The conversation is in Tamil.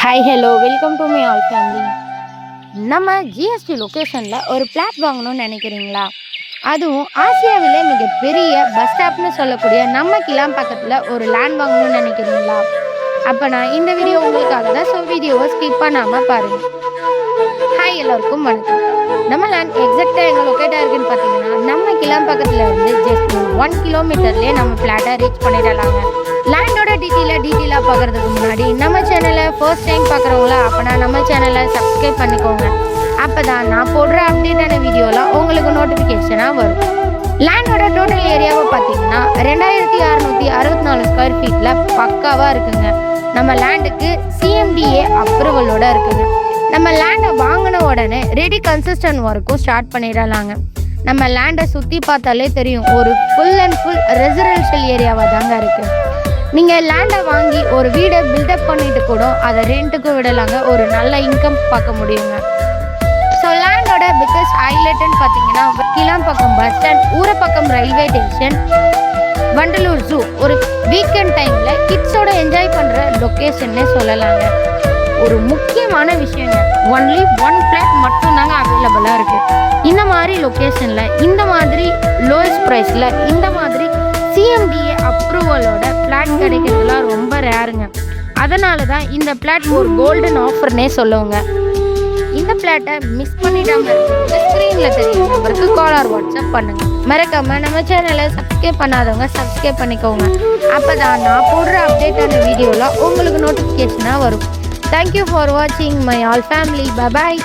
Hi hello welcome to my all family. நம்ம ஜிஎஸ்டி லொக்கேஷனில் ஒரு பிளாட் வாங்கணும்னு நினைக்கிறீங்களா? அதுவும் ஆசியாவிலே மிகப்பெரிய பஸ் ஸ்டாப்னு சொல்லக்கூடிய நம்ம கிளாம்பாக்கத்தில் ஒரு லேண்ட் வாங்கணும்னு நினைக்கிறீங்களா? அப்போ நான் இந்த வீடியோ உங்களுக்காக தான். ஸோ வீடியோவை ஸ்கிப் பண்ணாமல் பாருங்கள். ஹாய் எல்லோருக்கும் வணக்கம். நம்ம லேண்ட் எக்ஸாக்டாக எங்கே லொக்கேட்டாக இருக்குன்னு பார்த்தீங்கன்னா நம்ம கிளாம்பாக்கத்தில் இருந்து ஜஸ்ட் 1 கிலோமீட்டர்லேயே நம்ம ஃப்ளாட்டை ரீச் பண்ணிடலாங்க. லேண்டோட டீட்டெயிலாக பார்க்குறதுக்கு முன்னாடி நம்ம சேனலை ஃபர்ஸ்ட் டைம் பார்க்குறவங்களா அப்போனா நம்ம சேனலை சப்ஸ்கிரைப் பண்ணிக்கோங்க. அப்போ தான் நான் போடுற அப்டேட்டான வீடியோலாம் உங்களுக்கு நோட்டிஃபிகேஷனாக வரும். லேண்டோட டோட்டல் ஏரியாவை பார்த்தீங்கன்னா 2664 ஸ்கொயர் ஃபீட்டில் பக்காவாக இருக்குங்க. நம்ம லேண்டுக்கு சிஎம்டிஏ அப்ரூவலோட இருக்குங்க. நம்ம லேண்டை வாங்கின உடனே ரெடி கன்ஸ்ட்ரக்ஷன் ஒர்க்கும் ஸ்டார்ட் பண்ணிடலாங்க. நம்ம லேண்டை சுற்றி பார்த்தாலே தெரியும், ஒரு ஃபுல் அண்ட் ஃபுல் ரெசிடென்ஷியல் ஏரியாவாக தாங்க இருக்குது. நீங்கள் லேண்டை வாங்கி ஒரு வீடை பில்டப் பண்ணிட்டு கூட அதை ரெண்ட்டுக்கு விடலாங்க. ஒரு நல்ல இன்கம் பார்க்க முடியுங்க. ஸோ லேண்டோட பிக்கஸ்ட் ஹைலைட்டுன்னு பார்த்தீங்கன்னா Kilambakkam bus stand, Urapakkam railway station, Vandalur zoo. ஒரு வீக்கெண்ட் டைமில் கிட்ஸோட என்ஜாய் பண்ணுற லொக்கேஷன்னே சொல்லலாங்க. ஒரு முக்கியமான விஷயங்க, ஒன்லி 1 ஃப்ளாட் மட்டும்தாங்க அவைலபிளாக இருக்குது. இந்த மாதிரி லொக்கேஷனில், இந்த மாதிரி லோயஸ்ட் ப்ரைஸில், இந்த மாதிரி சிஎம்டிஏ அப்ரூவலோட ஃப்ளாட் கிடைக்கிறதுலாம் ரொம்ப ரேருங்க. அதனால தான் இந்த ஃப்ளாட் ஒரு கோல்டன் ஆஃபர்னே சொல்லுவோங்க. இந்த ஃப்ளாட்டை மிஸ் பண்ணிடாம இருக்கிறது ஸ்க்ரீனில் தெரியும் நம்பருக்கு கால் ஆர் வாட்ஸ்அப் பண்ணுங்க. மறக்காம நம்ம சேனலை சப்ஸ்கிரைப் பண்ணாதவங்க சப்ஸ்கிரைப் பண்ணிக்கோங்க. அப்போ தான் நான் போடுற அப்டேட்டான வீடியோலாம் உங்களுக்கு நோட்டிஃபிகேஷனாக வரும். தேங்க்யூ ஃபார் வாட்சிங் my all family. Bye bye.